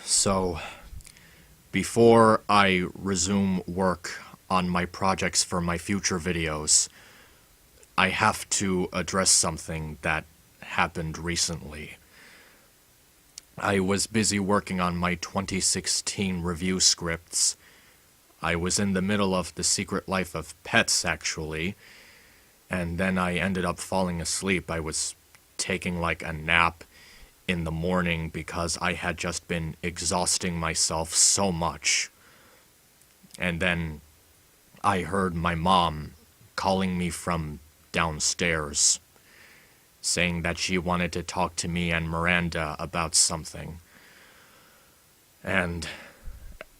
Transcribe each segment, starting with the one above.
So, before I resume work on my projects for my future videos, I have to address something that happened recently. I was busy working on my 2016 review scripts. I was in the middle of The Secret Life of Pets, actually, and then I ended up falling asleep. I was taking like a nap in the morning because I had just been exhausting myself so much. And then I heard my mom calling me from downstairs, saying that she wanted to talk to me and Miranda about something. And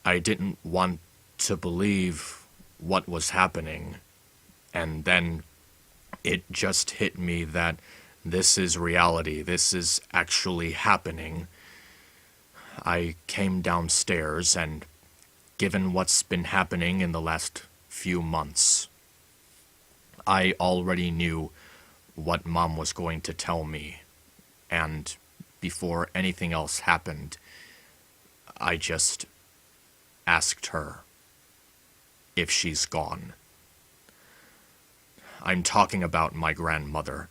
I didn't want to believe what was happening. And then it just hit me that this is reality. This is actually happening. I came downstairs, and given what's been happening in the last few months, I already knew what Mom was going to tell me. And before anything else happened, I just asked her if she's gone. I'm talking about my grandmother.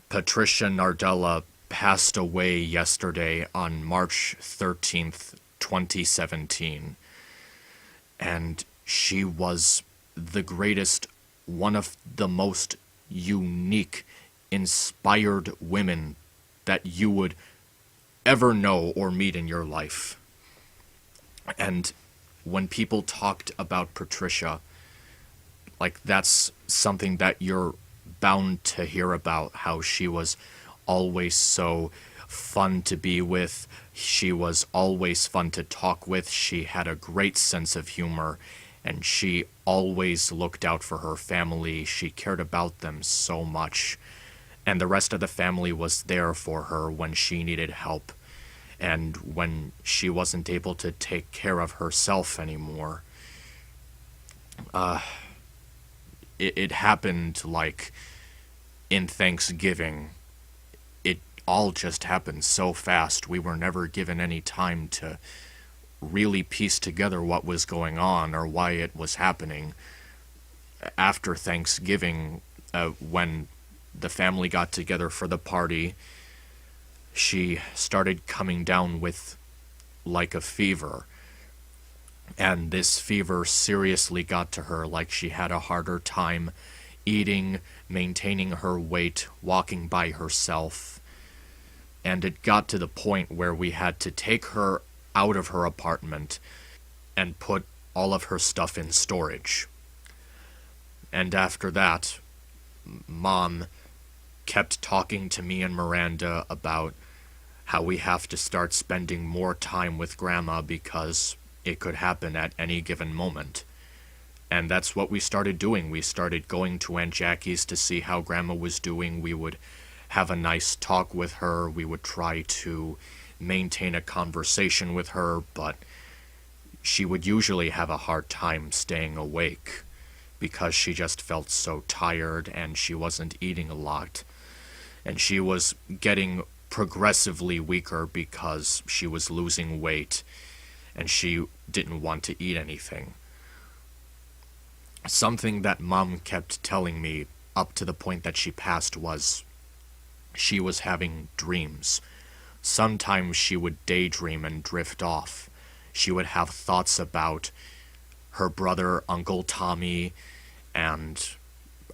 Patricia Nardella passed away yesterday on March 13th, 2017. And she was the greatest, one of the most unique, inspired women that you would ever know or meet in your life. And when people talked about Patricia, like, that's something that you're bound to hear about, how she was always so fun to be with. She was always fun to talk with. She had a great sense of humor, and she always looked out for her family. She cared about them so much, and the rest of the family was there for her when she needed help and when she wasn't able to take care of herself anymore. It happened like in Thanksgiving. It all just happened so fast. We were never given any time to really piece together what was going on or why it was happening. After Thanksgiving, when the family got together for the party, she started coming down with like a fever. And this fever seriously got to her, like she had a harder time eating, maintaining her weight, walking by herself. And it got to the point where we had to take her out of her apartment and put all of her stuff in storage. And after that, Mom kept talking to me and Miranda about how we have to start spending more time with Grandma because it could happen at any given moment. And that's what we started doing. We started going to Aunt Jackie's to see how Grandma was doing. We would have a nice talk with her. We would try to maintain a conversation with her, but she would usually have a hard time staying awake because she just felt so tired and she wasn't eating a lot. And she was getting progressively weaker because she was losing weight and she didn't want to eat anything. Something that Mom kept telling me up to the point that she passed was she was having dreams. Sometimes she would daydream and drift off. She would have thoughts about her brother, Uncle Tommy, and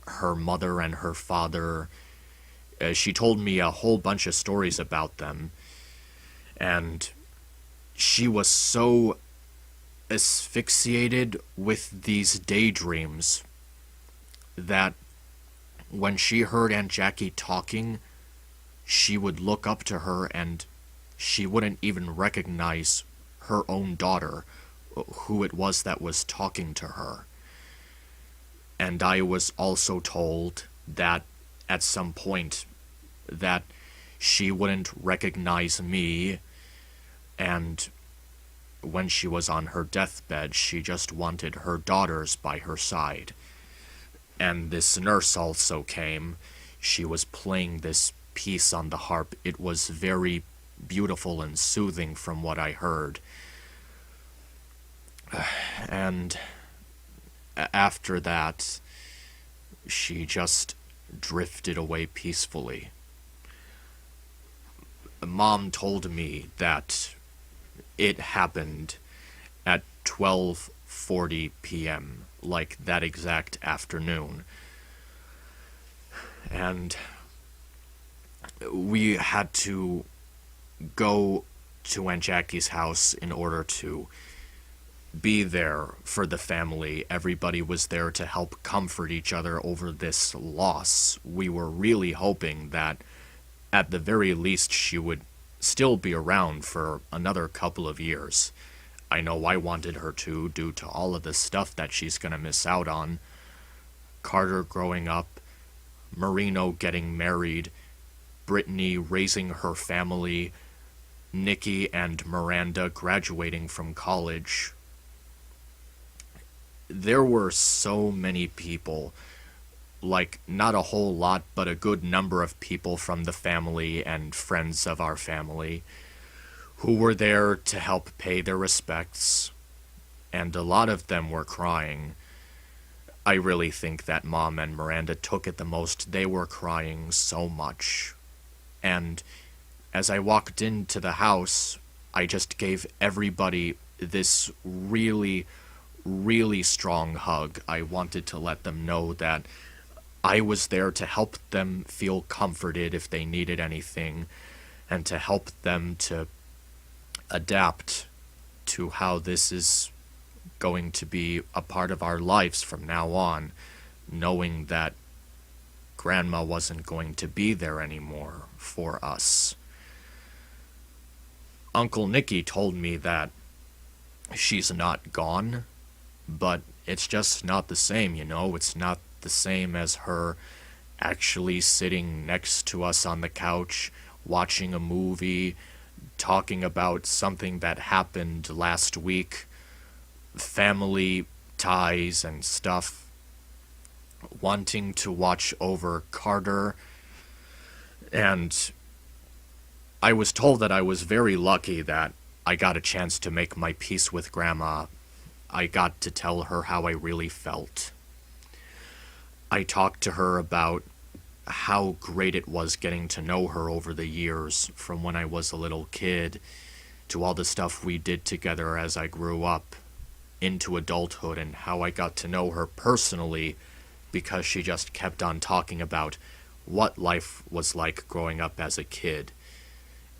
her mother and her father. She told me a whole bunch of stories about them, and she was so asphyxiated with these daydreams that when she heard Aunt Jackie talking, she would look up to her and she wouldn't even recognize her own daughter, who it was that was talking to her. And I was also told that at some point that she wouldn't recognize me, and when she was on her deathbed, she just wanted her daughters by her side. And this nurse also came. She was playing this piece on the harp. It was very beautiful and soothing from what I heard. And after that, she just drifted away peacefully. Mom told me that it happened at 12:40 p.m., like that exact afternoon. And we had to go to Aunt Jackie's house in order to be there for the family. Everybody was there to help comfort each other over this loss. We were really hoping that at the very least she would still be around for another couple of years. I know I wanted her to, due to all of the stuff that she's gonna miss out on. Carter growing up, Marino getting married, Brittany raising her family, Nikki and Miranda graduating from college. There were so many people, like not a whole lot, but a good number of people from the family and friends of our family who were there to help pay their respects, and a lot of them were crying. I really think that Mom and Miranda took it the most. They were crying so much. And as I walked into the house, I just gave everybody this really, really strong hug. I wanted to let them know that I was there to help them feel comforted if they needed anything, and to help them to adapt to how this is going to be a part of our lives from now on, knowing that Grandma wasn't going to be there anymore for us. Uncle Nicky told me that she's not gone, but it's just not the same, you know? It's not the same as her actually sitting next to us on the couch, watching a movie, talking about something that happened last week, family ties and stuff, wanting to watch over Carter. And I was told that I was very lucky that I got a chance to make my peace with Grandma. I got to tell her how I really felt. I talked to her about how great it was getting to know her over the years, from when I was a little kid to all the stuff we did together as I grew up into adulthood, and how I got to know her personally because she just kept on talking about what life was like growing up as a kid.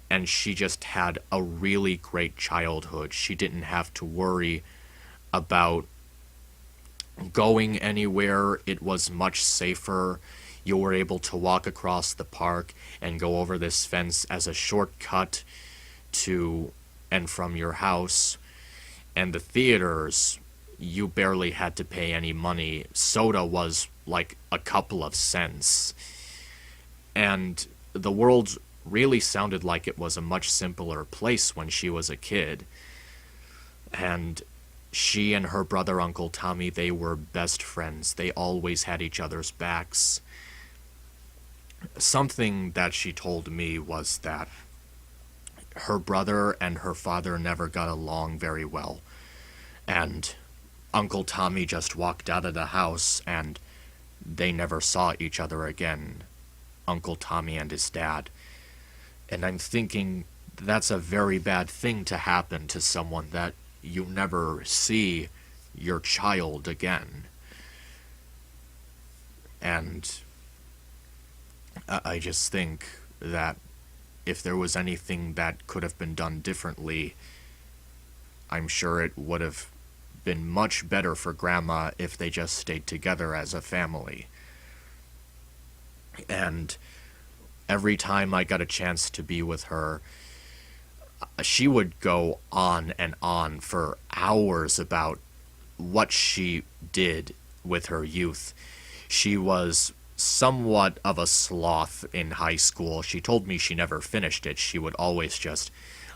And she just had a really great childhood. She didn't have to worry about going anywhere. It was much safer. You were able to walk across the park and go over this fence as a shortcut to and from your house. And the theaters, you barely had to pay any money. Soda was like a couple of cents. And the world really sounded like it was a much simpler place when she was a kid. And she and her brother, Uncle Tommy, they were best friends. They always had each other's backs. Something that she told me was that her brother and her father never got along very well. And Uncle Tommy just walked out of the house and they never saw each other again. Uncle Tommy and his dad. And I'm thinking that's a very bad thing to happen to someone, that you never see your child again. And I just think that if there was anything that could have been done differently, I'm sure it would have been much better for Grandma if they just stayed together as a family. And every time I got a chance to be with her, she would go on and on for hours about what she did with her youth. She was somewhat of a sloth in high school. She told me she never finished it. She would always just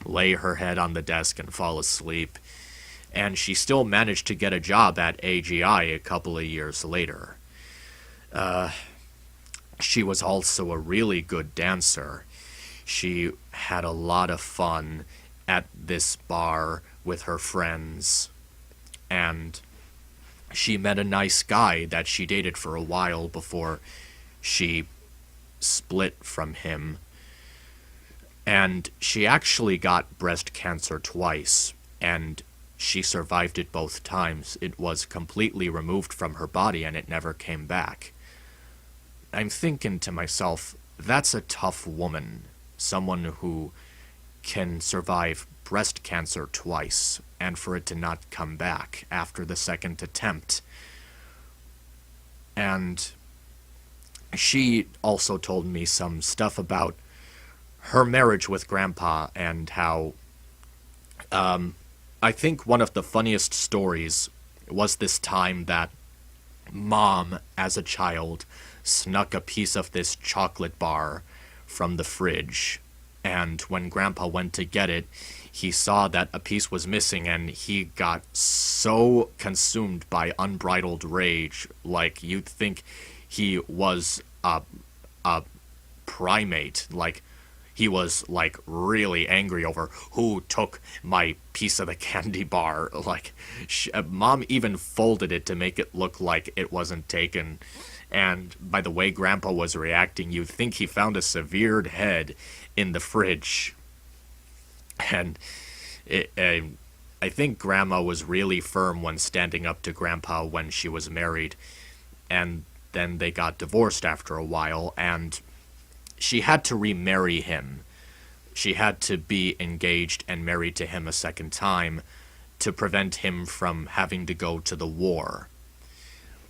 lay her head on the desk and fall asleep. And she still managed to get a job at AGI a couple of years later. She was also a really good dancer. she had a lot of fun at this bar with her friends, and she met a nice guy that she dated for a while before she split from him. And she actually got breast cancer twice, and she survived it both times. It was completely removed from her body and it never came back. I'm thinking to myself, that's a tough woman. Someone who can survive breast cancer twice and for it to not come back after the second attempt. And she also told me some stuff about her marriage with Grandpa and how I think one of the funniest stories was this time that Mom, as a child, snuck a piece of this chocolate bar from the fridge. And when Grandpa went to get it, he saw that a piece was missing, and he got so consumed by unbridled rage, like you'd think he was a primate. Like, he was, like, really angry over who took my piece of the candy bar. Like, Mom even folded it to make it look like it wasn't taken. And by the way Grandpa was reacting, you'd think he found a severed head in the fridge. And I think Grandma was really firm when standing up to Grandpa when she was married. And then they got divorced after a while, and she had to remarry him. She had to be engaged and married to him a second time to prevent him from having to go to the war.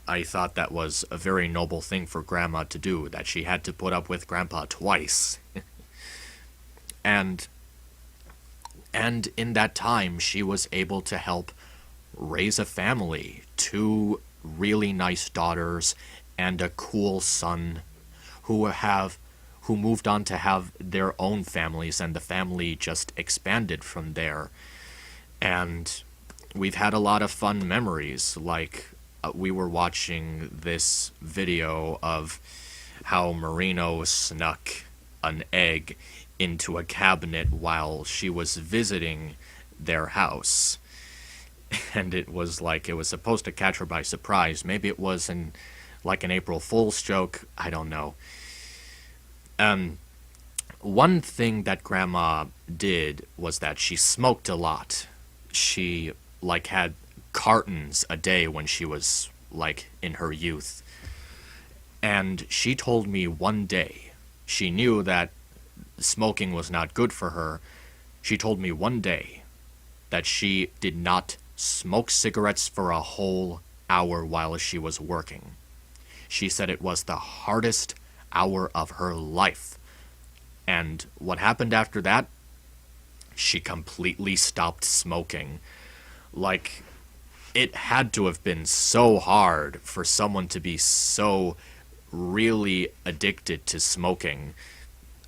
I thought that was a very noble thing for Grandma to do, that she had to put up with Grandpa twice. And in that time, she was able to help raise a family, 2 really nice daughters and a cool son who moved on to have their own families, and the family just expanded from there. And we've had a lot of fun memories, like we were watching this video of how Marino snuck an egg into a cabinet while she was visiting their house. And it was like it was supposed to catch her by surprise. Maybe it was like an April Fool's joke. I don't know. One thing that Grandma did was that she smoked a lot. She, like, had cartons a day when she was, like, in her youth. And she told me one day, she knew that smoking was not good for her. She told me one day that she did not smoke cigarettes for a whole hour while she was working. She said it was the hardest hour of her life. And what happened after that? She completely stopped smoking. Like, it had to have been so hard for someone to be so really addicted to smoking,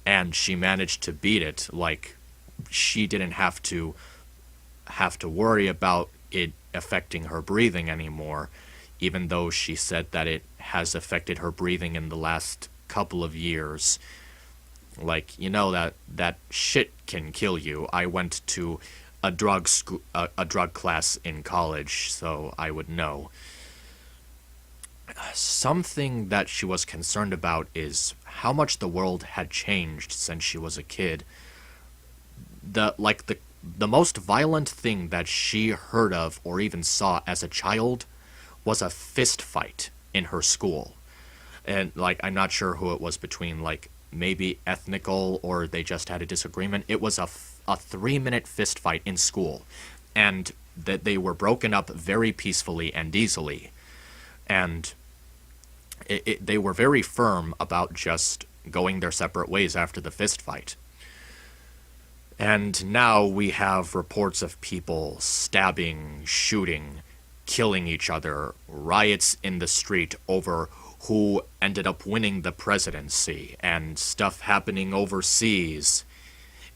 and she managed to beat it. Like, she didn't have to worry about it affecting her breathing anymore, even though she said that it has affected her breathing in the last couple of years. Like, you know, that shit can kill you. I went to a drug class in college, so I would know. Something that she was concerned about is how much the world had changed since she was a kid. The most violent thing that she heard of or even saw as a child was a fist fight in her school. And, like, I'm not sure who it was between, like, maybe ethnical or they just had a disagreement. It was a 3-minute fist fight in school, and that they were broken up very peacefully and easily. And they were very firm about just going their separate ways after the fist fight. And now we have reports of people stabbing, shooting, killing each other, riots in the street over who ended up winning the presidency, and stuff happening overseas.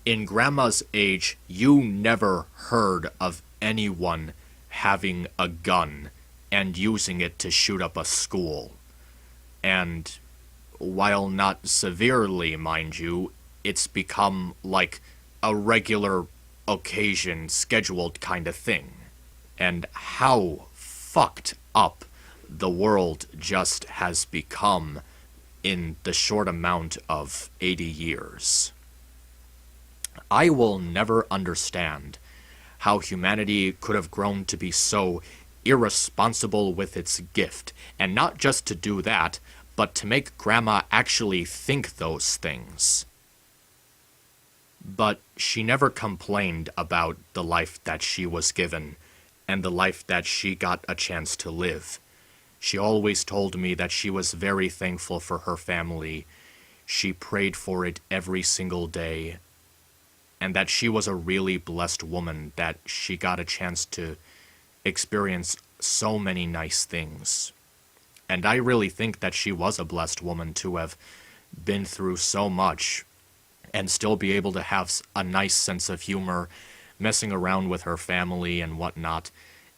In Grandma's age, you never heard of anyone having a gun and using it to shoot up a school. And while not severely, mind you, it's become like a regular occasion, scheduled kind of thing. And how fucked up the world just has become in the short amount of 80 years. I will never understand how humanity could have grown to be so irresponsible with its gift, and not just to do that, but to make Grandma actually think those things. But she never complained about the life that she was given, and the life that she got a chance to live. She always told me that she was very thankful for her family. She prayed for it every single day, and that she was a really blessed woman, that she got a chance to experience so many nice things. And I really think that she was a blessed woman to have been through so much and still be able to have a nice sense of humor, messing around with her family and whatnot.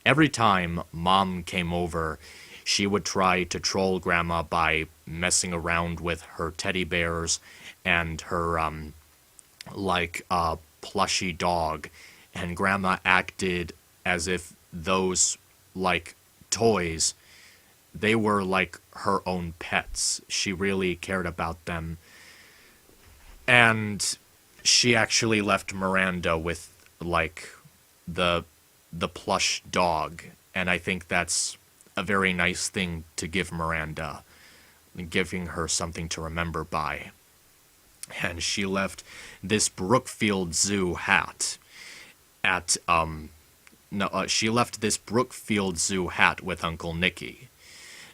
Every time Mom came over, she would try to troll Grandma by messing around with her teddy bears and her, plushy dog. And Grandma acted as if those, toys, they were like her own pets. She really cared about them. And she actually left Miranda with, the plush dog. And I think that's a very nice thing to give Miranda, giving her something to remember by. And she left this Brookfield Zoo hat at, she left this Brookfield Zoo hat with Uncle Nicky.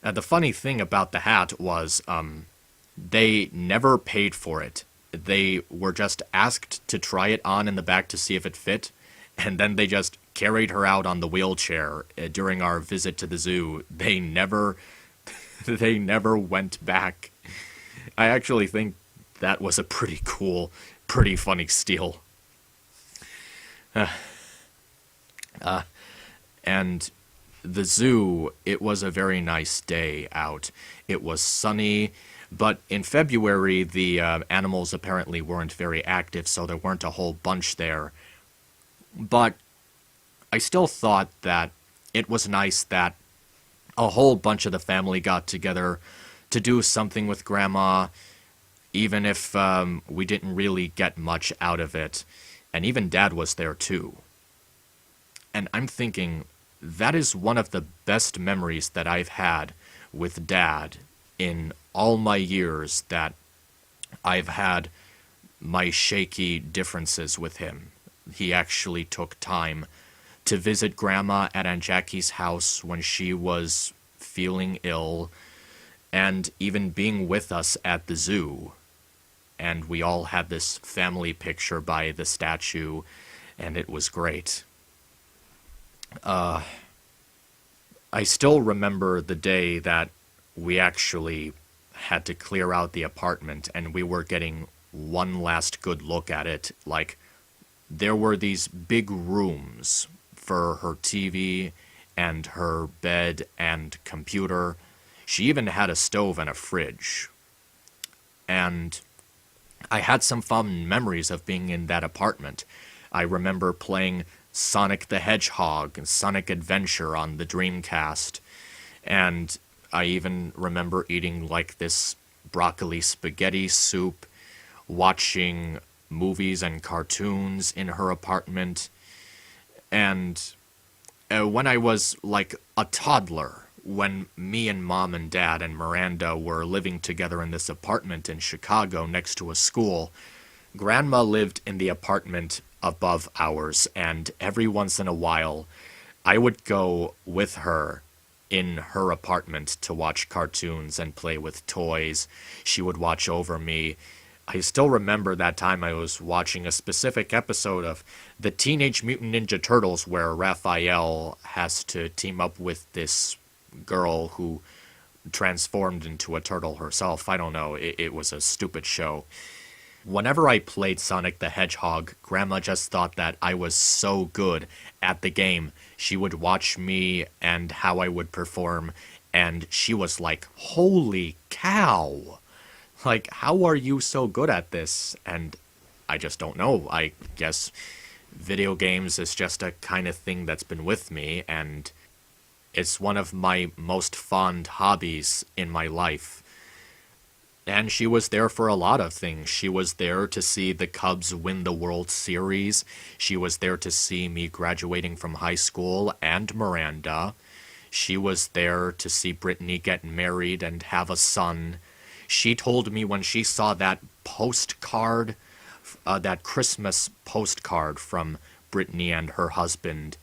The funny thing about the hat was, they never paid for it. They were just asked to try it on in the back to see if it fit, and then they just carried her out on the wheelchair during our visit to the zoo. They never went back. I actually think that was a pretty cool, pretty funny steal. And the zoo, it was a very nice day out. It was sunny, but in February, the animals apparently weren't very active, so there weren't a whole bunch there. But I still thought that it was nice that a whole bunch of the family got together to do something with Grandma, even if we didn't really get much out of it. And even Dad was there too. And I'm thinking, that is one of the best memories that I've had with Dad in all my years that I've had my shaky differences with him. He actually took time to visit Grandma at Aunt Jackie's house when she was feeling ill, and even being with us at the zoo. And we all had this family picture by the statue, and it was great. I still remember the day that we actually had to clear out the apartment, and we were getting one last good look at it. There were these big rooms for her TV and her bed and computer. She even had a stove and a fridge. And I had some fond memories of being in that apartment. I remember playing Sonic the Hedgehog and Sonic Adventure on the Dreamcast. And I even remember eating this broccoli spaghetti soup, watching movies and cartoons in her apartment. And when I was a toddler, when me and Mom and Dad and Miranda were living together in this apartment in Chicago next to a school, Grandma lived in the apartment above ours, and every once in a while, I would go with her in her apartment to watch cartoons and play with toys. She would watch over me. I still remember that time I was watching a specific episode of the Teenage Mutant Ninja Turtles where Raphael has to team up with this girl who transformed into a turtle herself. I don't know, it was a stupid show. Whenever I played Sonic the Hedgehog, Grandma just thought that I was so good at the game. She would watch me and how I would perform, and she was like, "Holy cow! How are you so good at this?" And I just don't know. I guess video games is just a kind of thing that's been with me, and it's one of my most fond hobbies in my life. And she was there for a lot of things. She was there to see the Cubs win the World Series. She was there to see me graduating from high school and Miranda. She was there to see Brittany get married and have a son. She told me when she saw that postcard, that Christmas postcard from Brittany and her husband,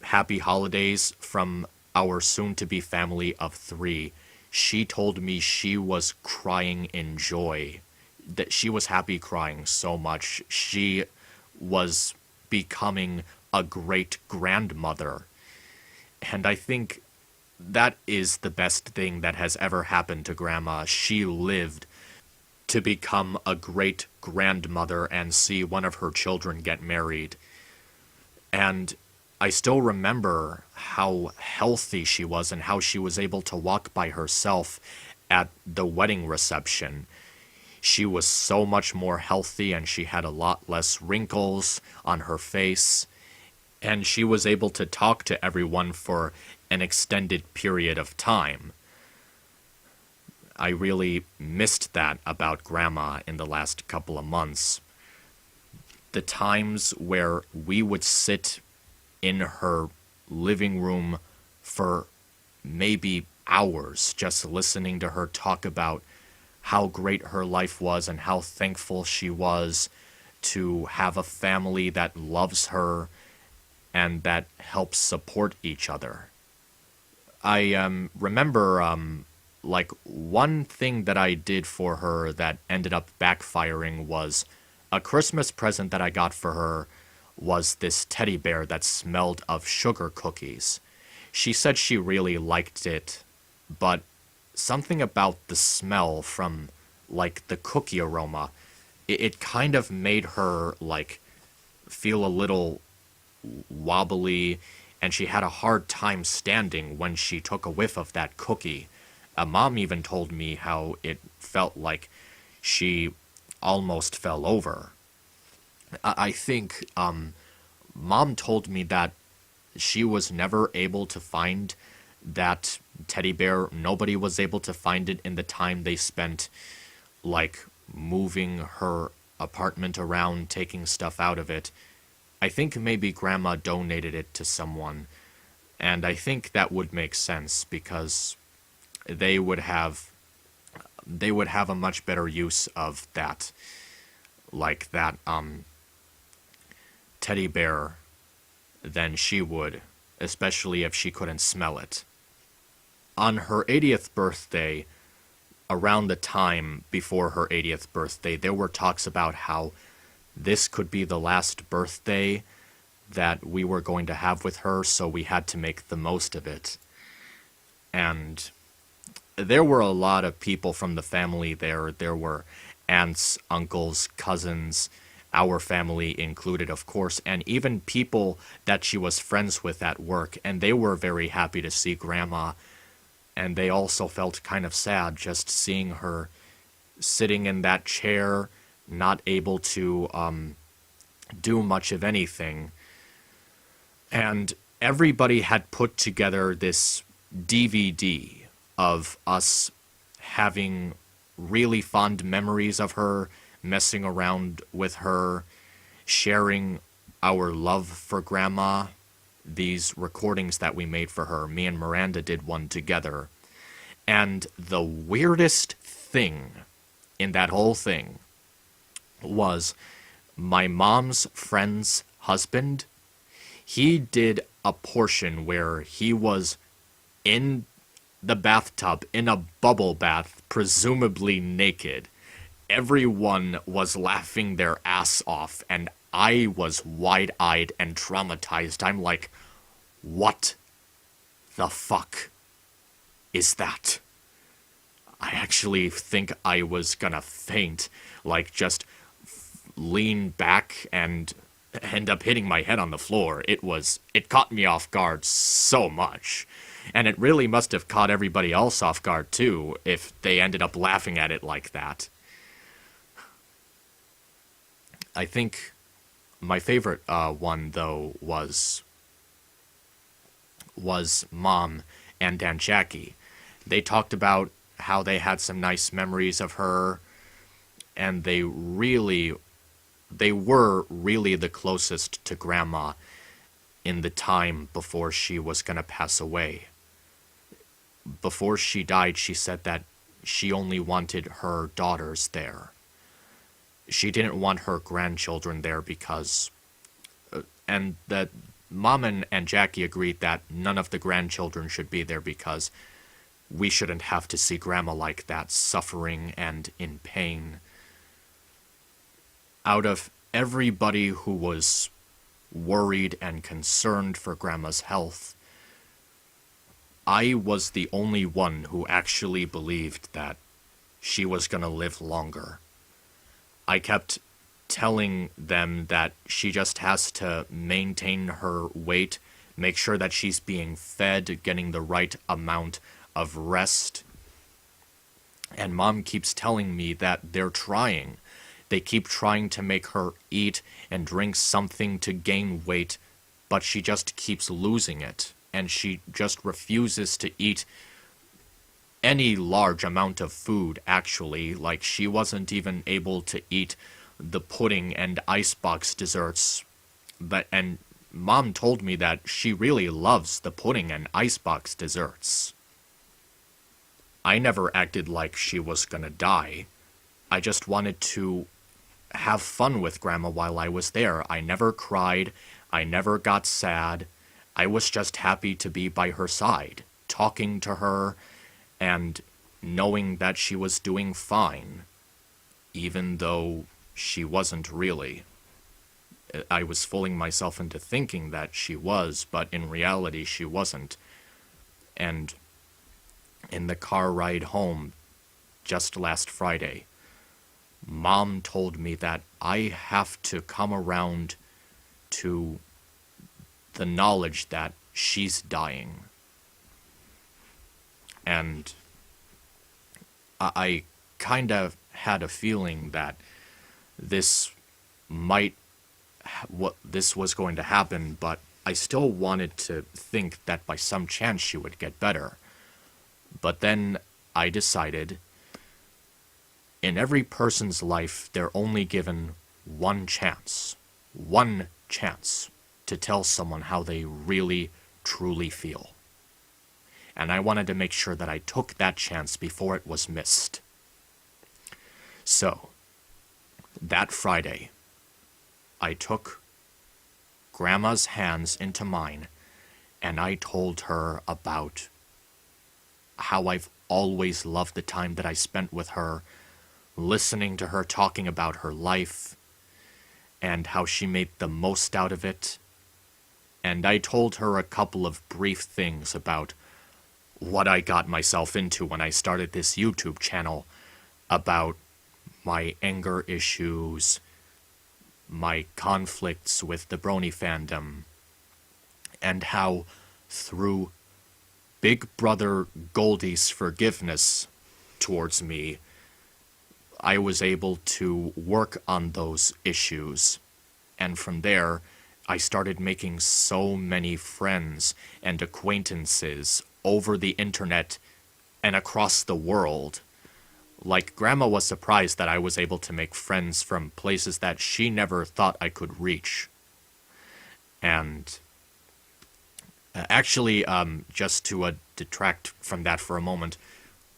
"Happy Holidays from our soon-to-be family of 3." She told me she was crying in joy, that she was happy crying so much. She was becoming a great grandmother. And I think that is the best thing that has ever happened to Grandma. She lived to become a great grandmother and see one of her children get married. And I still remember how healthy she was and how she was able to walk by herself at the wedding reception. She was so much more healthy, and she had a lot less wrinkles on her face, and she was able to talk to everyone for an extended period of time. I really missed that about Grandma in the last couple of months. The times where we would sit in her living room for maybe hours just listening to her talk about how great her life was and how thankful she was to have a family that loves her and that helps support each other. I remember like one thing that I did for her that ended up backfiring was a Christmas present that I got for her was this teddy bear that smelled of sugar cookies. She said she really liked it, but something about the smell from, like, the cookie aroma, it kind of made her, like, feel a little wobbly, and she had a hard time standing when she took a whiff of that cookie. Mom even told me how it felt like she almost fell over. I think Mom told me that she was never able to find that teddy bear. Nobody was able to find it in the time they spent, like, moving her apartment around, taking stuff out of it. I think maybe Grandma donated it to someone, and I think that would make sense because they would have a much better use of that, like that teddy bear than she would, especially if she couldn't smell it. On her 80th birthday, around the time before her 80th birthday, there were talks about how this could be the last birthday that we were going to have with her, so we had to make the most of it. And there were a lot of people from the family there. There were aunts, uncles, cousins, our family included, of course, and even people that she was friends with at work, and they were very happy to see Grandma, and they also felt kind of sad just seeing her sitting in that chair, not able to do much of anything. And everybody had put together this DVD of us having really fond memories of her, messing around with her, sharing our love for Grandma. These recordings that we made for her, me and Miranda did one together. And the weirdest thing in that whole thing was my mom's friend's husband. He did a portion where he was in the bathtub, in a bubble bath, presumably naked. Everyone was laughing their ass off, and I was wide-eyed and traumatized. I'm like, what the fuck is that? I actually think I was gonna faint, like just lean back and end up hitting my head on the floor. It caught me off guard so much. And it really must have caught everybody else off guard too, if they ended up laughing at it like that. I think my favorite one, though, was Mom and Aunt Jackie. They talked about how they had some nice memories of her, and they were really the closest to Grandma in the time before she was going to pass away. Before she died, she said that she only wanted her daughters there. She didn't want her grandchildren there because, and that Mom and Jackie agreed that none of the grandchildren should be there because we shouldn't have to see Grandma like that, suffering and in pain. Out of everybody who was worried and concerned for Grandma's health, I was the only one who actually believed that she was going to live longer. I kept telling them that she just has to maintain her weight, make sure that she's being fed, getting the right amount of rest. And Mom keeps telling me that they're trying. They keep trying to make her eat and drink something to gain weight, but she just keeps losing it. And she just refuses to eat any large amount of food, actually. Like, she wasn't even able to eat the pudding and icebox desserts. And Mom told me that she really loves the pudding and icebox desserts. I never acted like she was gonna die. I just wanted to have fun with Grandma while I was there. I never cried. I never got sad. I was just happy to be by her side, talking to her, and knowing that she was doing fine, even though she wasn't really. I was fooling myself into thinking that she was, but in reality she wasn't. And in the car ride home, just last Friday, Mom told me that I have to come around to the knowledge that she's dying. And I kind of had a feeling that this was going to happen, but I still wanted to think that by some chance she would get better. But then I decided, in every person's life, they're only given one chance to tell someone how they really, truly feel. And I wanted to make sure that I took that chance before it was missed. So, that Friday, I took Grandma's hands into mine, and I told her about how I've always loved the time that I spent with her, listening to her talking about her life, and how she made the most out of it. And I told her a couple of brief things about what I got myself into when I started this YouTube channel, about my anger issues, my conflicts with the Brony fandom, and how through Big Brother Goldie's forgiveness towards me, I was able to work on those issues. And from there, I started making so many friends and acquaintances over the internet and across the world. Like, Grandma was surprised that I was able to make friends from places that she never thought I could reach. And actually, just to detract from that for a moment,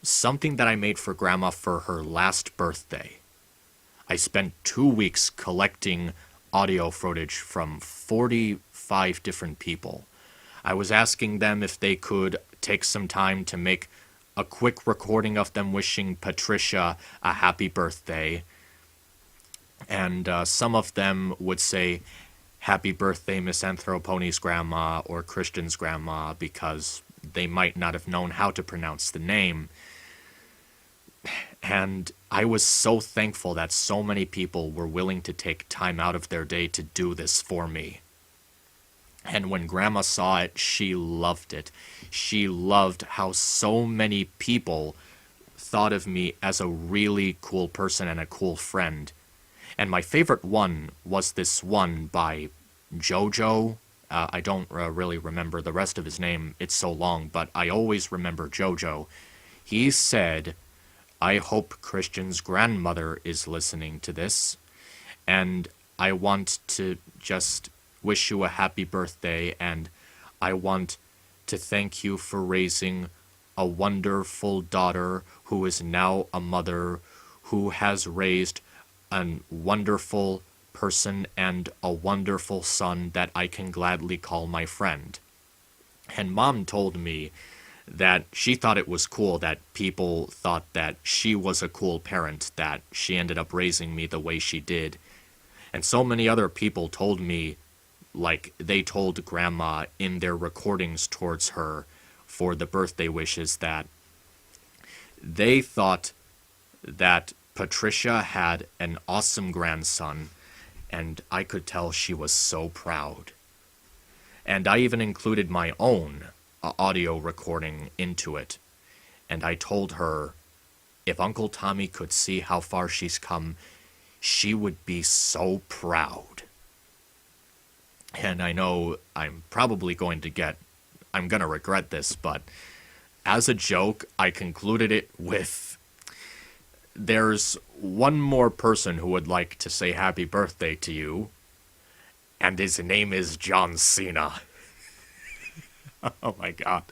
something that I made for Grandma for her last birthday. I spent 2 weeks collecting audio footage from 45 different people. I was asking them if they could take some time to make a quick recording of them wishing Patricia a happy birthday. And some of them would say, "Happy birthday, MisAnthro Pony's grandma," or Christian's grandma, because they might not have known how to pronounce the name. And I was so thankful that so many people were willing to take time out of their day to do this for me. And when Grandma saw it, she loved it. She loved how so many people thought of me as a really cool person and a cool friend. And my favorite one was this one by Jojo. I don't really remember the rest of his name. It's so long, but I always remember Jojo. He said, "I hope Christian's grandmother is listening to this, and I want to just wish you a happy birthday, and I want to thank you for raising a wonderful daughter who is now a mother, who has raised a wonderful person and a wonderful son that I can gladly call my friend." And Mom told me that she thought it was cool that people thought that she was a cool parent, that she ended up raising me the way she did. And so many other people told me, like they told Grandma in their recordings towards her for the birthday wishes, that they thought that Patricia had an awesome grandson, and I could tell she was so proud. And I even included my own audio recording into it, and I told her if Uncle Tommy could see how far she's come, she would be so proud. And I know I'm going to regret this, but as a joke, I concluded it with, "There's one more person who would like to say happy birthday to you, and his name is John Cena." Oh my god.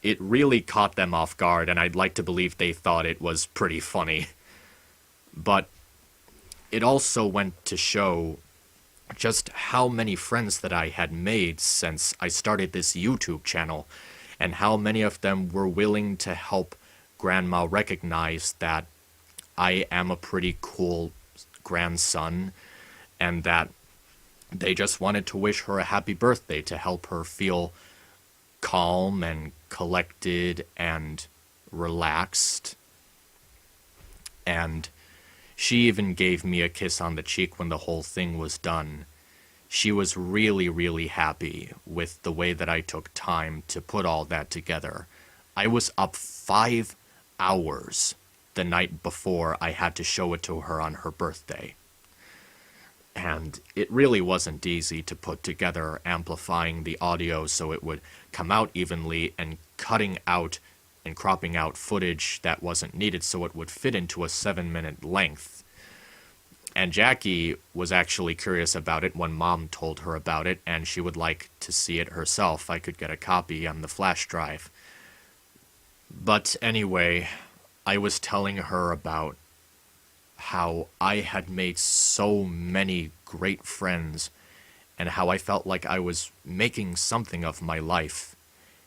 It really caught them off guard, and I'd like to believe they thought it was pretty funny. But it also went to show just how many friends that I had made since I started this YouTube channel, and how many of them were willing to help Grandma recognize that I am a pretty cool grandson, and that they just wanted to wish her a happy birthday to help her feel calm and collected and relaxed. And she even gave me a kiss on the cheek when the whole thing was done. She was really, really happy with the way that I took time to put all that together. I was up 5 hours the night before I had to show it to her on her birthday. And it really wasn't easy to put together, amplifying the audio so it would come out evenly, and cutting out and cropping out footage that wasn't needed so it would fit into a 7-minute length. And Jackie was actually curious about it when Mom told her about it, and she would like to see it herself. I could get a copy on the flash drive. But anyway, I was telling her about how I had made so many great friends, and how I felt like I was making something of my life.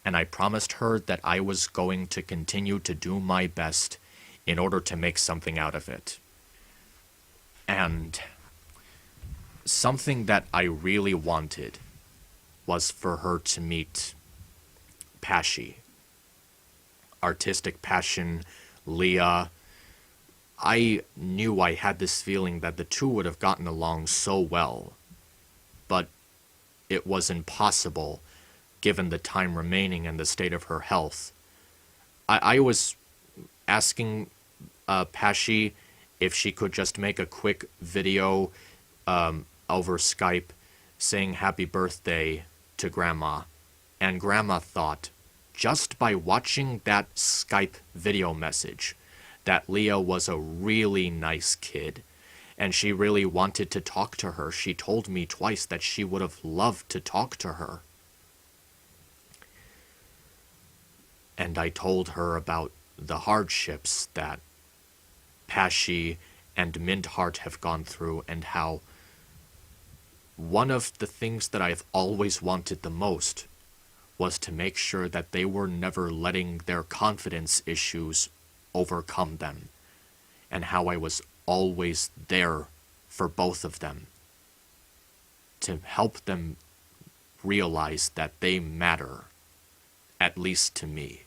And I promised her that I was going to continue to do my best in order to make something out of it. And something that I really wanted was for her to meet Pashi. Artistic Passion, Leah. I knew I had this feeling that the two would have gotten along so well, but it was impossible given the time remaining and the state of her health. I was asking Pashi if she could just make a quick video over Skype saying happy birthday to Grandma, and Grandma thought, just by watching that Skype video message, that Leah was a really nice kid, and she really wanted to talk to her. She told me twice that she would have loved to talk to her. And I told her about the hardships that Pashi and Mintheart have gone through, and how one of the things that I've always wanted the most was to make sure that they were never letting their confidence issues overcome them, and how I was always there for both of them to help them realize that they matter, at least to me.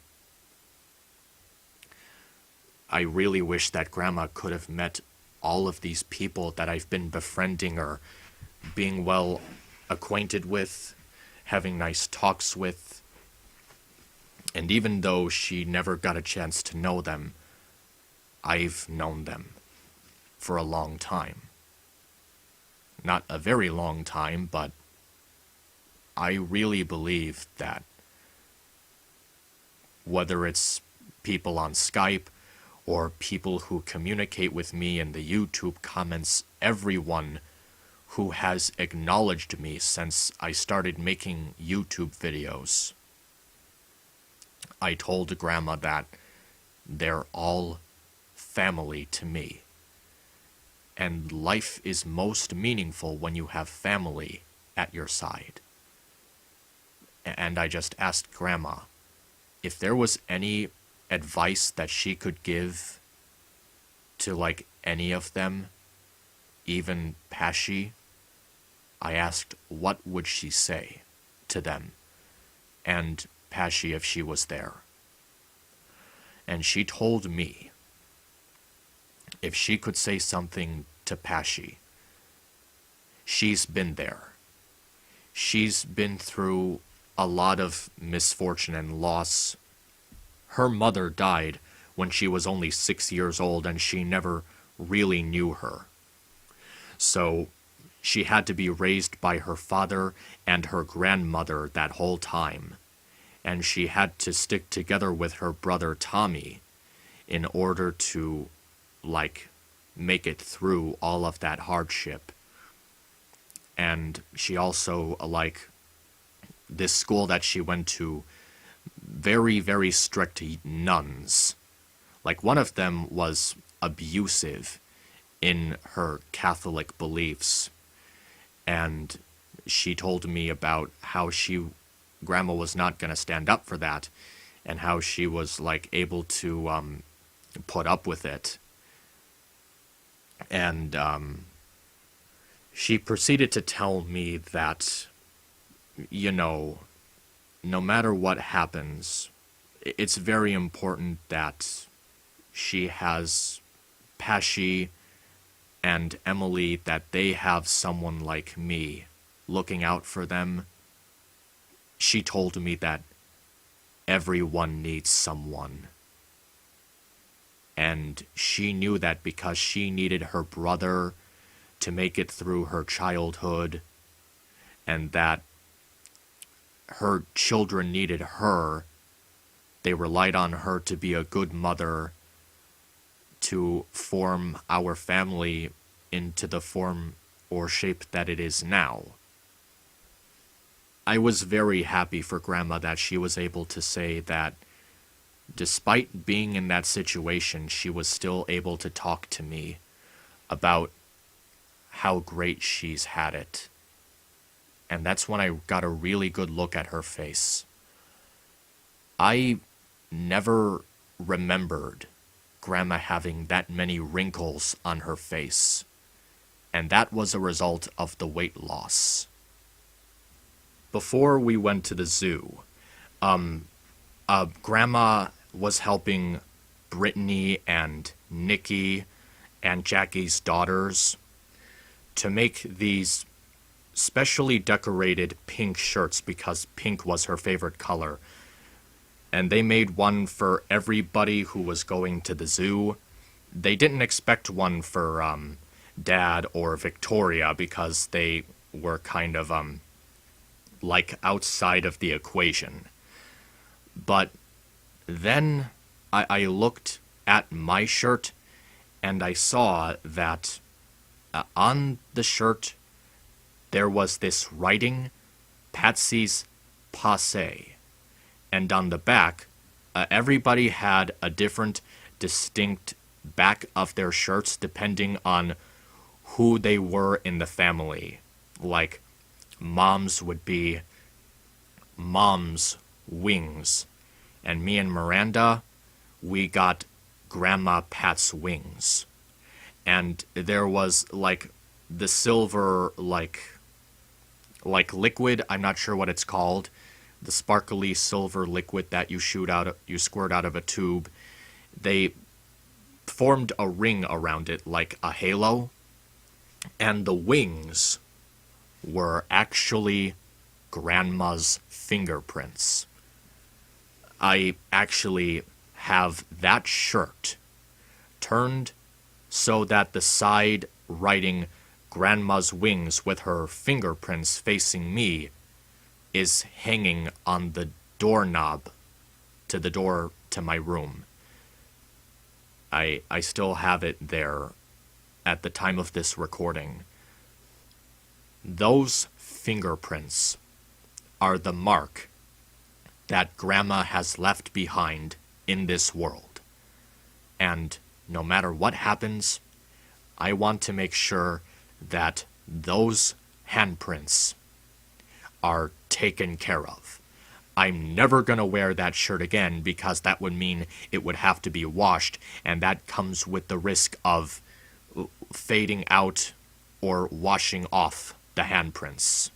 I really wish that Grandma could have met all of these people that I've been befriending or being well acquainted with, having nice talks with. And even though she never got a chance to know them, I've known them for a long time. not a very long time, but I really believe that whether it's people on Skype or people who communicate with me in the YouTube comments, everyone who has acknowledged me since I started making YouTube videos, I told Grandma that they're all family to me. And life is most meaningful when you have family at your side. And I just asked Grandma if there was any advice that she could give to, like, any of them, even Pashi. I asked what would she say to them, and Pashi if she was there. And she told me if she could say something to Pashi, she's been there. She's been through a lot of misfortune and loss. Her mother died when she was only 6 years old, and she never really knew her. So she had to be raised by her father and her grandmother that whole time. And she had to stick together with her brother Tommy in order to, like, make it through all of that hardship. And she also, like, this school that she went to, very, very strict nuns. Like, one of them was abusive in her Catholic beliefs. And she told me about how Grandma was not going to stand up for that, and how she was, like, able to put up with it. And she proceeded to tell me that, you know, no matter what happens, it's very important that she has Pashi and Emily, that they have someone like me looking out for them. She told me that everyone needs someone. And she knew that because she needed her brother to make it through her childhood, and that her children needed her. They relied on her to be a good mother, to form our family into the form or shape that it is now. I was very happy for Grandma that she was able to say that despite being in that situation, she was still able to talk to me about how great she's had it. And that's when I got a really good look at her face. I never remembered Grandma having that many wrinkles on her face, and that was a result of the weight loss. Before we went to the zoo, Grandma was helping Brittany and Nikki and Jackie's daughters to make these specially decorated pink shirts, because pink was her favorite color. And they made one for everybody who was going to the zoo. They didn't expect one for Dad or Victoria, because they were kind of like outside of the equation. But then I looked at my shirt, and I saw that on the shirt there was this writing, Patsy's Passe. And on the back, everybody had a different, distinct back of their shirts depending on who they were in the family. Like, Mom's would be Mom's Wings. And me and Miranda, we got Grandma Pat's Wings. And there was, like, the silver, like liquid, I'm not sure what it's called, the sparkly silver liquid that you squirt out of a tube. They formed a ring around it like a halo, and the wings were actually Grandma's fingerprints. I actually have that shirt turned so that the side writing Grandma's wings with her fingerprints facing me is hanging on the doorknob to the door to my room. I still have it there at the time of this recording. Those fingerprints are the mark that Grandma has left behind in this world. And no matter what happens, I want to make sure that those handprints are taken care of. I'm never going to wear that shirt again because that would mean it would have to be washed, and that comes with the risk of fading out or washing off the handprints.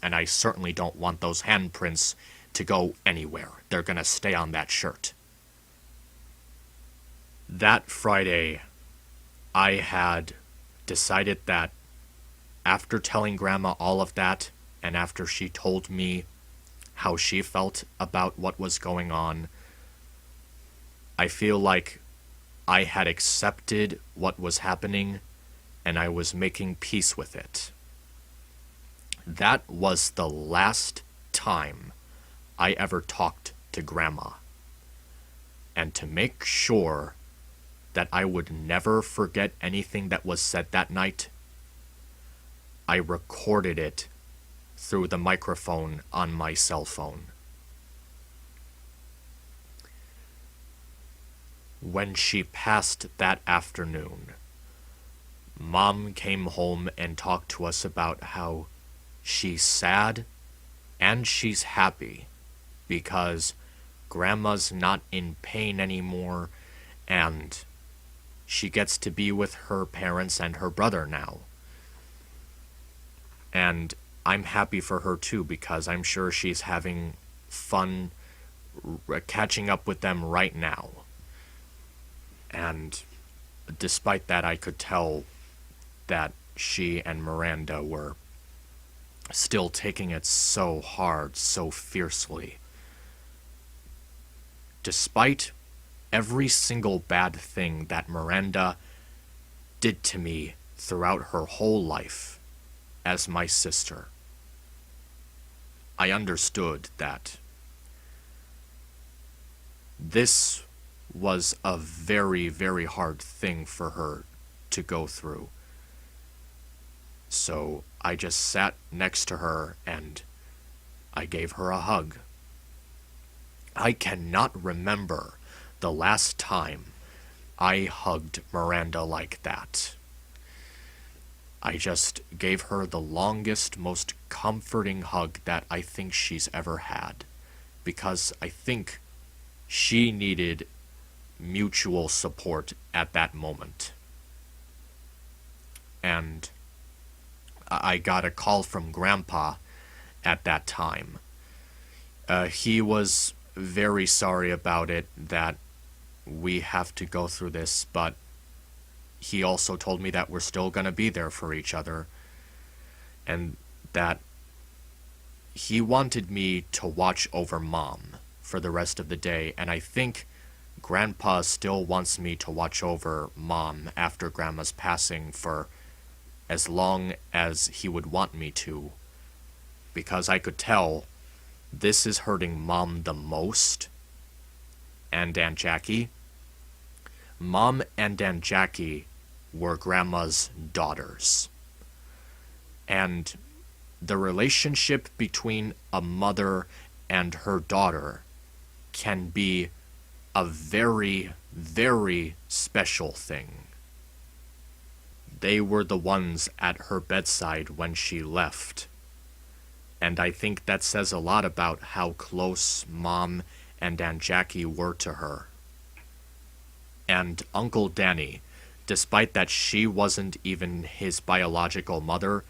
And I certainly don't want those handprints to go anywhere. They're going to stay on that shirt. That Friday, I had decided that after telling Grandma all of that, and after she told me how she felt about what was going on, I feel like I had accepted what was happening and I was making peace with it. That was the last time I ever talked to Grandma. And to make sure that I would never forget anything that was said that night, I recorded it through the microphone on my cell phone. When she passed that afternoon, Mom came home and talked to us about how she's sad and she's happy because Grandma's not in pain anymore and she gets to be with her parents and her brother now. And I'm happy for her too because I'm sure she's having fun catching up with them right now. And despite that, I could tell that she and Miranda were still taking it so hard, so fiercely. Despite every single bad thing that Miranda did to me throughout her whole life as my sister, I understood that this was a very, very hard thing for her to go through. So I just sat next to her and I gave her a hug. I cannot remember the last time I hugged Miranda like that. I just gave her the longest, most comforting hug that I think she's ever had, because I think she needed mutual support at that moment. And I got a call from Grandpa at that time. He was very sorry about it, that we have to go through this, but he also told me that we're still going to be there for each other, and that he wanted me to watch over Mom for the rest of the day, and I think Grandpa still wants me to watch over Mom after Grandma's passing for as long as he would want me to, because I could tell this is hurting Mom the most, and Aunt Jackie. Mom and Aunt Jackie were Grandma's daughters. And the relationship between a mother and her daughter can be a very, very special thing. They were the ones at her bedside when she left. And I think that says a lot about how close Mom and Aunt Jackie were to her. And Uncle Danny, despite that she wasn't even his biological mother,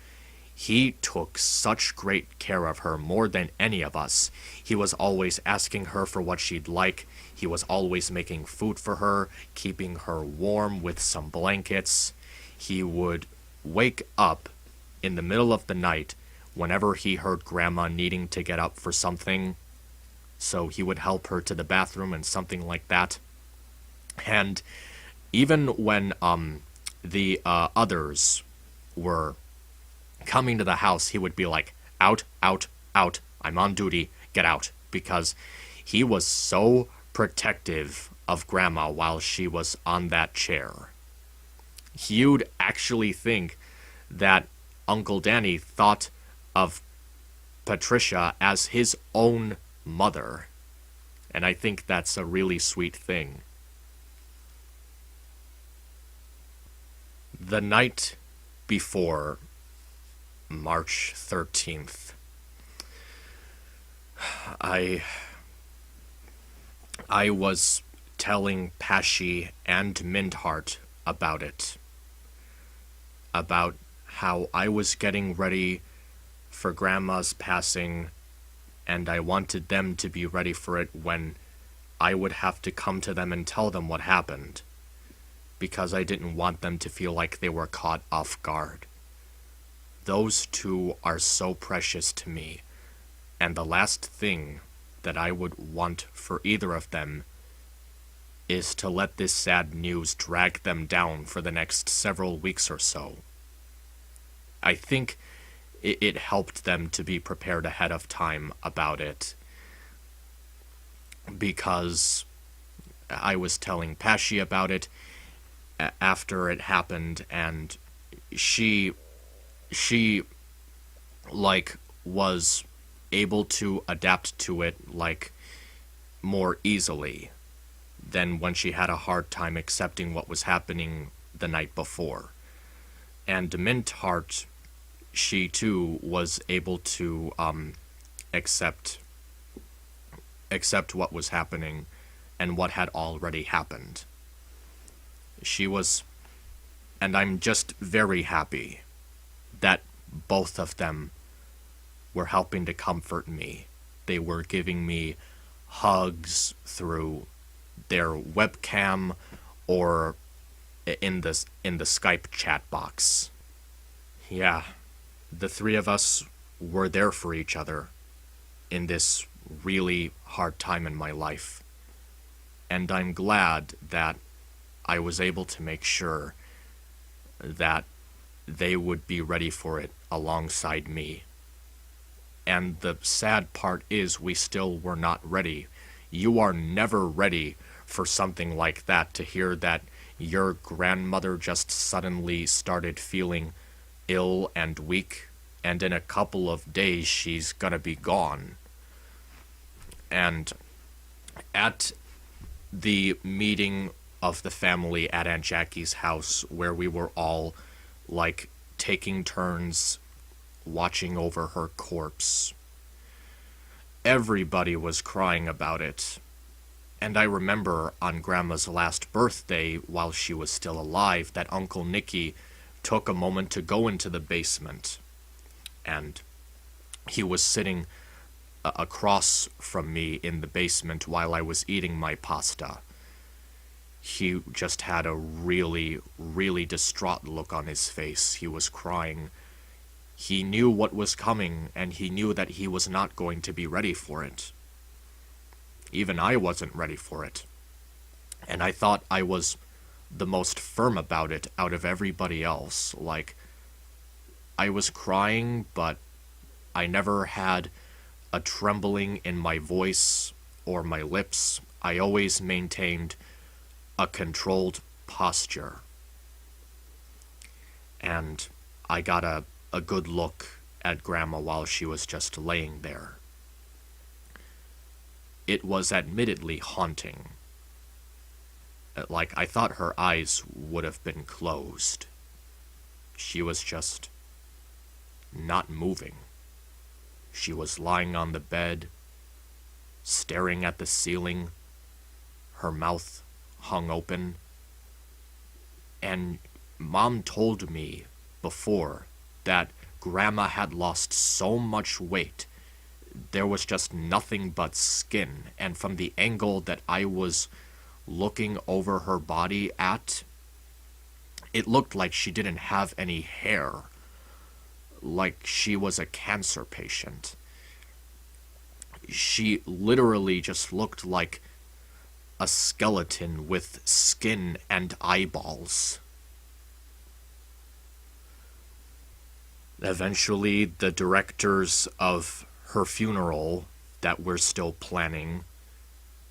he took such great care of her, more than any of us. He was always asking her for what she'd like. He was always making food for her, keeping her warm with some blankets. He would wake up in the middle of the night whenever he heard Grandma needing to get up for something, so he would help her to the bathroom and something like that. And even when the others were coming to the house, he would be like, out, out, out, I'm on duty, get out. Because he was so protective of Grandma while she was on that chair. You'd actually think that Uncle Danny thought of Patricia as his own mother. And I think that's a really sweet thing. The night before March 13th, I was telling Pashy and Mintheart about it. About how I was getting ready for Grandma's passing, and I wanted them to be ready for it when I would have to come to them and tell them what happened, because I didn't want them to feel like they were caught off guard. Those two are so precious to me, and the last thing that I would want for either of them is to let this sad news drag them down for the next several weeks or so. I think it helped them to be prepared ahead of time about it, because I was telling Pashy about it after it happened, and she like was able to adapt to it like more easily than when she had a hard time accepting what was happening the night before. And Mintheart, she too was able to accept what was happening and what had already happened. She was, and I'm just very happy that both of them were helping to comfort me. They were giving me hugs through their webcam or in the Skype chat box. Yeah, the three of us were there for each other in this really hard time in my life. And I'm glad that I was able to make sure that they would be ready for it alongside me. And the sad part is we still were not ready. You are never ready for something like that, to hear that your grandmother just suddenly started feeling ill and weak, and in a couple of days she's gonna be gone. And at the meeting of the family at Aunt Jackie's house, where we were all like taking turns watching over her corpse, everybody was crying about it. And I remember on Grandma's last birthday, while she was still alive, that Uncle Nicky took a moment to go into the basement. And he was sitting across from me in the basement while I was eating my pasta. He just had a really, really distraught look on his face. He was crying. He knew what was coming, and he knew that he was not going to be ready for it. Even I wasn't ready for it. And I thought I was the most firm about it out of everybody else. Like, I was crying, but I never had a trembling in my voice or my lips. I always maintained a controlled posture. And I got a good look at Grandma while she was just laying there. It was admittedly haunting. Like, I thought her eyes would have been closed. She was just not moving. She was lying on the bed, staring at the ceiling, her mouth hung open. And Mom told me before that Grandma had lost so much weight, there was just nothing but skin. And from the angle that I was looking over her body at, it looked like she didn't have any hair, like she was a cancer patient. She literally just looked like a skeleton with skin and eyeballs. Eventually, the directors of her funeral that we're still planning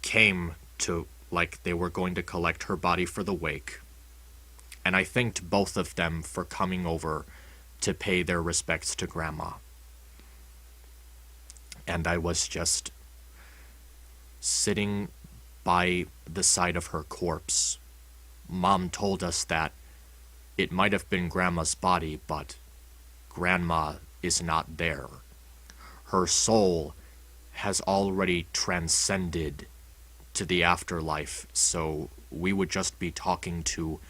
came to, like, they were going to collect her body for the wake. And I thanked both of them for coming over to pay their respects to Grandma. And I was just sitting by the side of her corpse. Mom told us that it might have been Grandma's body, but Grandma is not there. Her soul has already transcended to the afterlife, so we would just be talking to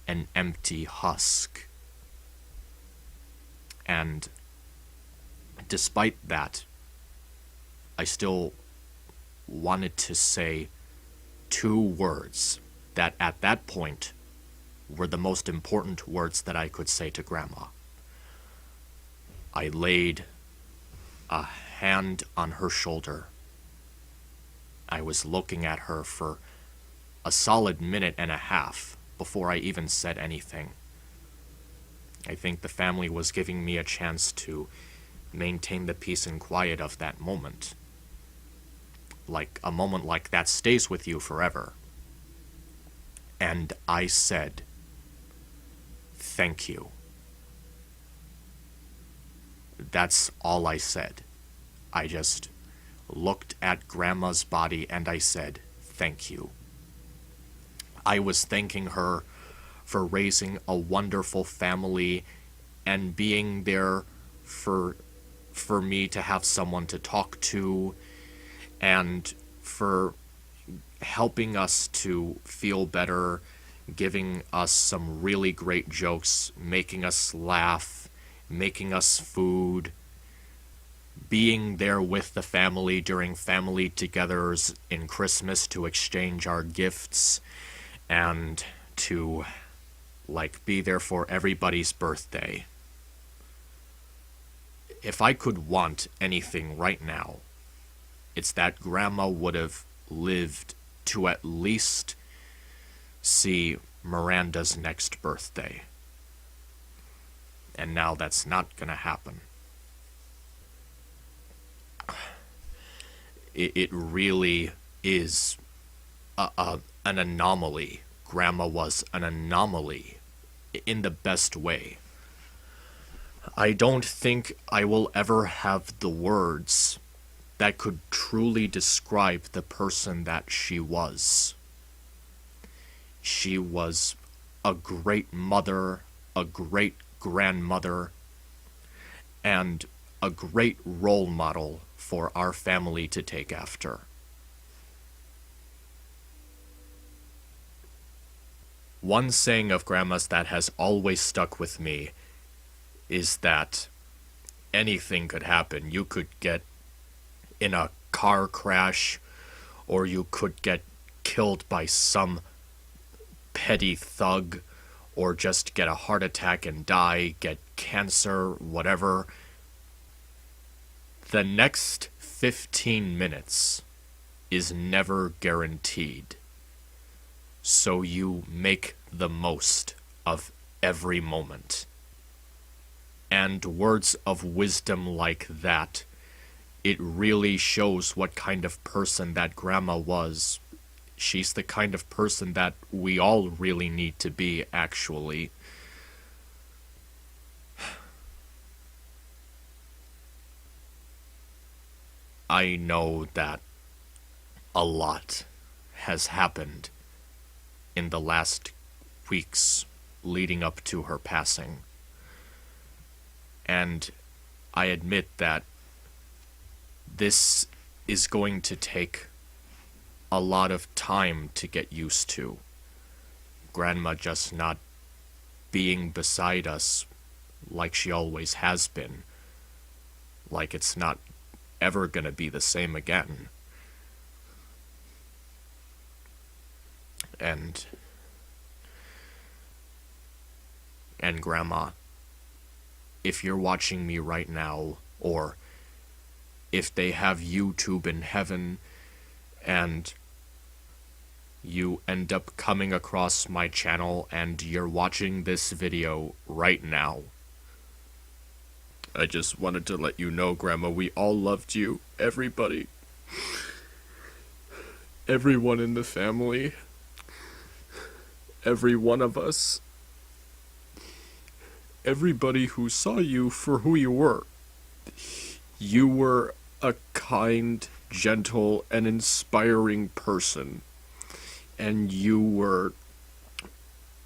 an empty husk. And despite that, I still wanted to say 2 words that at that point were the most important words that I could say to Grandma. I laid a hand on her shoulder. I was looking at her for a solid minute and a half before I even said anything. I think the family was giving me a chance to maintain the peace and quiet of that moment. Like, a moment like that stays with you forever. And I said, "Thank you." That's all I said. I just looked at Grandma's body and I said, "Thank you." I was thanking her for raising a wonderful family and being there for me to have someone to talk to, and for helping us to feel better, giving us some really great jokes, making us laugh, making us food, being there with the family during family togethers in Christmas to exchange our gifts, and to, like, be there for everybody's birthday. If I could want anything right now, it's that Grandma would have lived to at least see Miranda's next birthday. And now that's not gonna happen. It really is an anomaly. Grandma was an anomaly in the best way. I don't think I will ever have the words that could truly describe the person that she was. She was a great mother, a great grandmother, and a great role model for our family to take after. One saying of Grandma's that has always stuck with me is that anything could happen. You could get in a car crash, or you could get killed by some petty thug, or just get a heart attack and die, get cancer, whatever. The next 15 minutes is never guaranteed. So you make the most of every moment. And words of wisdom like that, it really shows what kind of person that Grandma was. She's the kind of person that we all really need to be, actually. I know that a lot has happened in the last weeks leading up to her passing. And I admit that this is going to take a lot of time to get used to. Grandma just not being beside us like she always has been. Like it's not ever gonna be the same again. And Grandma, if you're watching me right now, or if they have YouTube in heaven and you end up coming across my channel and you're watching this video right now, I just wanted to let you know, Grandma, we all loved you. Everybody. Everyone in the family. Every one of us. Everybody who saw you for who you were. You were a kind, gentle, and inspiring person. And you were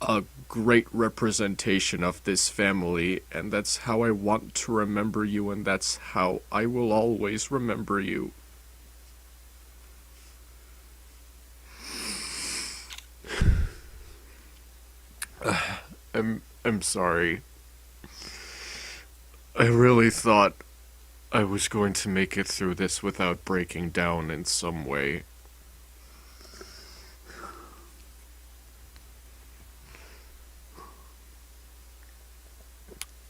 a great representation of this family, and that's how I want to remember you, and that's how I will always remember you. I'm sorry. I really thought I was going to make it through this without breaking down in some way.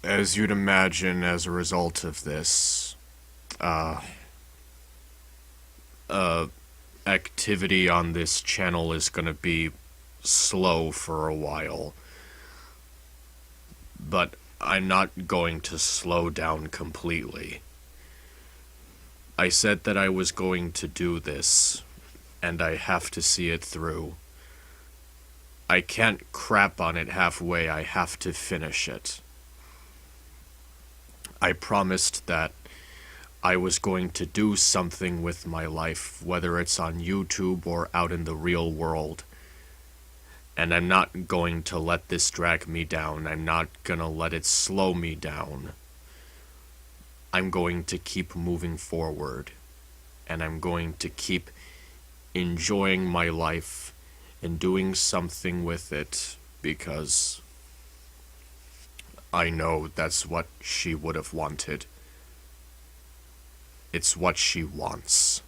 As you'd imagine, as a result of this, activity on this channel is gonna be slow for a while. But I'm not going to slow down completely. I said that I was going to do this, and I have to see it through. I can't crap on it halfway, I have to finish it. I promised that I was going to do something with my life, whether it's on YouTube or out in the real world. And I'm not going to let this drag me down. I'm not gonna let it slow me down. I'm going to keep moving forward. And I'm going to keep enjoying my life and doing something with it, because I know that's what she would have wanted. It's what she wants.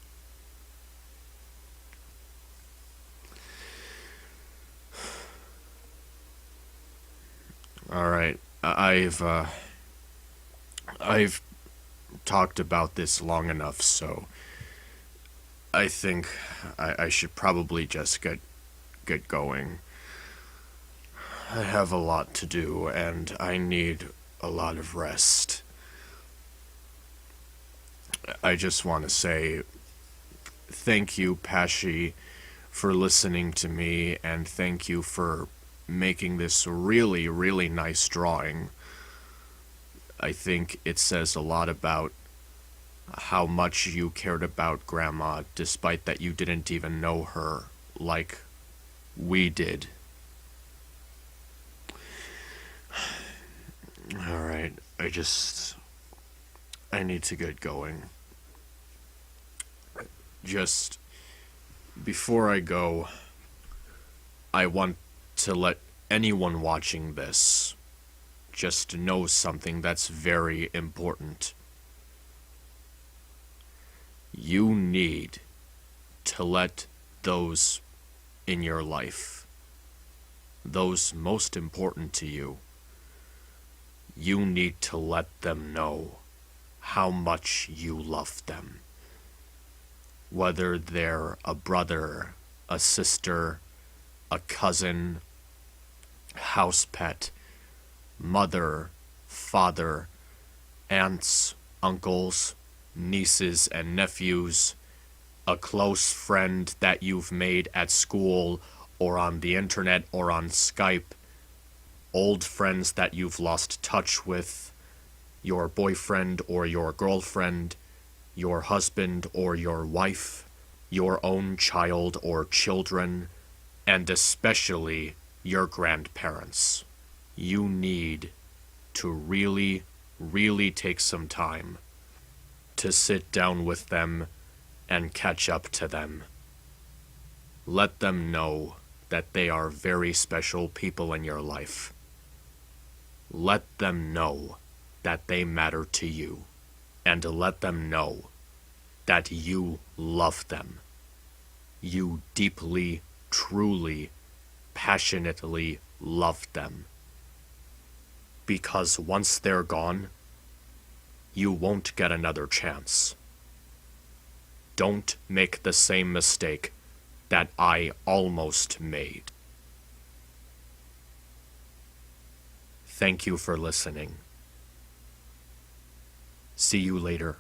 Alright, I've talked about this long enough, so I think I should probably just get going. I have a lot to do, and I need a lot of rest. I just want to say thank you, Pashi, for listening to me, and thank you for making this really, really nice drawing. I think it says a lot about how much you cared about Grandma, despite that you didn't even know her like we did. Alright, I need to get going. Just before I go, I want to let anyone watching this just know something that's very important. You need to let those in your life, those most important to you, you need to let them know how much you love them. Whether they're a brother, a sister, a cousin, house pet, mother, father, aunts, uncles, nieces and nephews, a close friend that you've made at school or on the internet or on Skype, old friends that you've lost touch with, your boyfriend or your girlfriend, your husband or your wife, your own child or children, and especially your grandparents. You need to really, really take some time to sit down with them and catch up to them. Let them know that they are very special people in your life. Let them know that they matter to you, and let them know that you love them. You deeply, truly, passionately love them. Because once they're gone, you won't get another chance. Don't make the same mistake that I almost made. Thank you for listening. See you later.